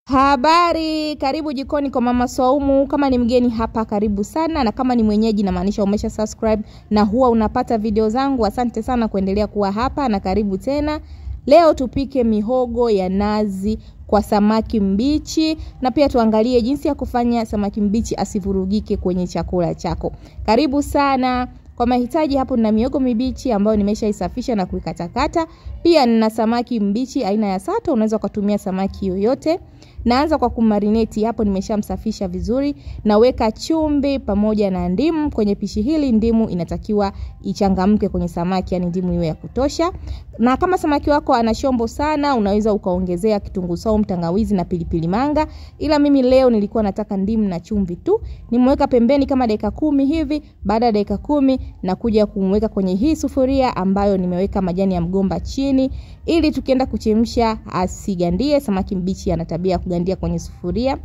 Habari, karibu jikoni kwa Mama Swaumu. Kama ni mgeni hapa, karibu sana, na kama ni mwenyeji na maanisha umesha subscribe na huwa unapata video zangu. Asante sana kuendelea kuwa hapa na karibu tena. Leo tupike mihogo ya nazi kwa samaki mbichi, na pia tuangalie jinsi ya kufanya samaki mbichi asivurugike kwenye chakula chako. Karibu sana. Kwa mahitaji hapo nina mihogo mibichi ambayo nimeshaisafisha na kuikatakata. Pia nina samaki mbichi aina ya sato, unaweza kutumia samaki yoyote. Naanza kwa kumarinate, hapo nimeshamsafisha vizuri. Naweka chumvi pamoja na ndimu kwenye pishi hili. Ndimu inatakiwa ichangamke kwenye samaki, yani ndimu iwe ya kutosha. Na kama samaki wako ana shombo sana, unaweza ukaongezea kitunguu saumu, tangawizi na pilipili manga. Ila mimi leo nilikuwa nataka ndimu na chumvi tu. Nimeweka pembeni kama dakika 10 hivi. Baada ya dakika 10 nakuja kumweka kwenye hii sufuria ambayo nimeweka majani ya mgomba chini, ili tukienda kuchemsha asigandie. Samaki mbichi ana tabia ya kugandia kwenye sufuria.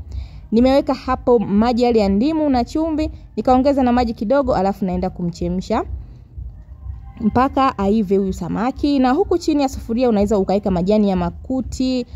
Nimeweka hapo maji yale ya ndimu na chumvi, nikaongeza na maji kidogo, alafu naenda kumchemsha mpaka aive huyu samaki. Na huku chini ya sufuria unaweza ukaweka majani ya makuti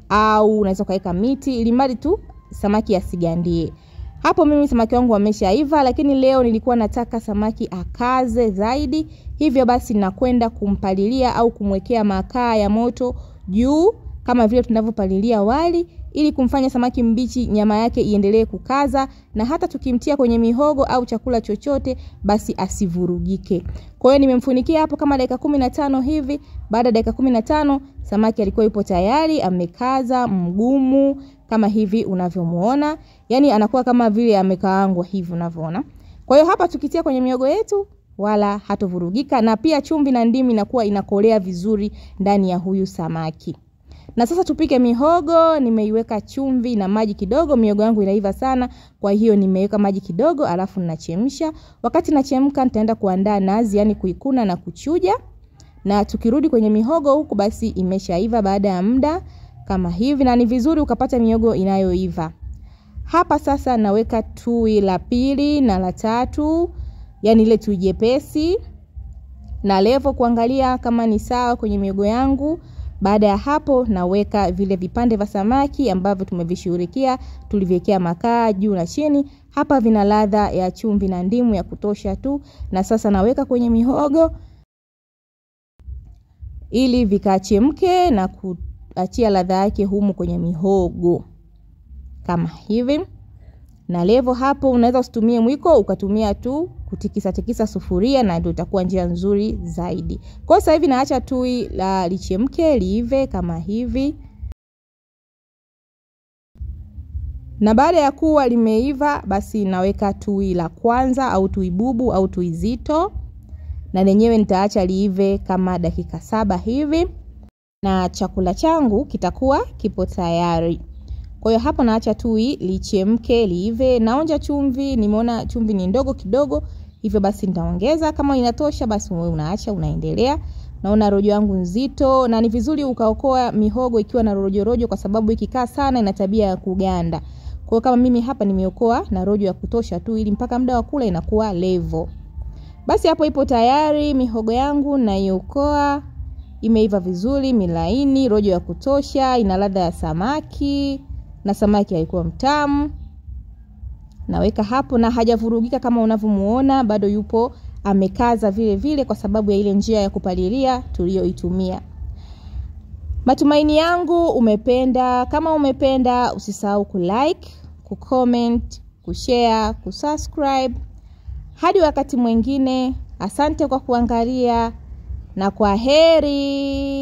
au unaweza ukaweka miti, ili mradi tu samaki asigandie. Hapo mimi samaki wangu wameshaiva, lakini leo nilikuwa nataka samaki akaze zaidi. Hivyo basi nakwenda kumpalilia au kumwekea makaa ya moto juu kama vile tunavyopalilia wali, ili kumfanya samaki mbichi nyama yake iendelee kukaza, na hata tukimtia kwenye mihogo au chakula chochote basi asivurugike. Kwa hiyo nimemfunikia hapo kama dakika 15 hivi. Baada ya dakika 15 samaki alikuwa yupo tayari, amekaza, mgumu kama hivi unavyomuona. Yani anakuwa kama vile amekaangwa hivi unavyoona. Kwa hiyo hapa tukitia kwenye mihogo yetu wala hatovurugika, na pia chumvi na ndimu inakuwa inakolea vizuri ndani ya huyu samaki. Na sasa tupike mihogo. Nimeiweka chumvi na maji kidogo. Mihogo yangu inaiva sana, kwa hiyo nimeweka maji kidogo, alafu ninachemsha. Wakati nachemka nitaenda kuandaa nazi, yani kuikuna na kuchuja. Na tukirudi kwenye mihogo huku basi imeshaiva baada ya muda kama hivi, na ni vizuri ukapata mihogo inayoiva. Hapa sasa naweka tui la pili na la tatu, yani ile tui jepesi, na levo kuangalia kama ni sawa kwenye mihogo yangu. Baada ya hapo naweka vile vipande vya samaki ambavyo tumevishughulikia, tuliviwekea makaa juu na chini. Hapa vina ladha ya chumvi na ndimu ya kutosha tu, na sasa naweka kwenye mihogo ili vikachemke na kuachia ladha yake humu kwenye mihogo kama hivi. Na levo hapo unaweza usitumie mwiko, ukatumia tu kutikisa sufuria, na ndio itakuwa njia nzuri zaidi. Kwa sasa hivi naacha tui la lichemke liive kama hivi. Na baada ya kuwa limeiva basi naweka tui la kwanza au tui bubu au tui zito, na lenyewe nitaacha liive kama dakika 7 hivi, na chakula changu kitakuwa kipo tayari. Kwa hiyo hapo naacha tui lichemke liive. Naonja chumvi, nimeona chumvi ni ndogo kidogo, hivyo basi nitaongeza. Kama inatosha basi wewe unaacha, unaendelea. Naona rojo yangu nzito, na ni vizuri ukaokoa mihogo ikiwa na rojo, kwa sababu ikikaa sana ina tabia ya kuganda. Kwa hiyo kama mimi hapa nimeokoa na rojo ya kutosha tu, ili mpaka muda wa kula inakuwa level. Basi hapo ipo tayari mihogo yangu, naiokoa. Imeiva vizuri, milaini, rojo ya kutosha, ina ladha ya samaki, na samaki alikuwa mtamu. Naweka hapo, na hajavurugika kama unavyomuona, bado yupo amekaza vile vile kwa sababu ya ile njia ya kupalilia tuliyoitumia. Matumaini yangu umependa. Kama umependa usisahau kulike, kucomment, kushare, kusubscribe. Hadi wakati mwingine, asante kwa kuangalia na kwaheri.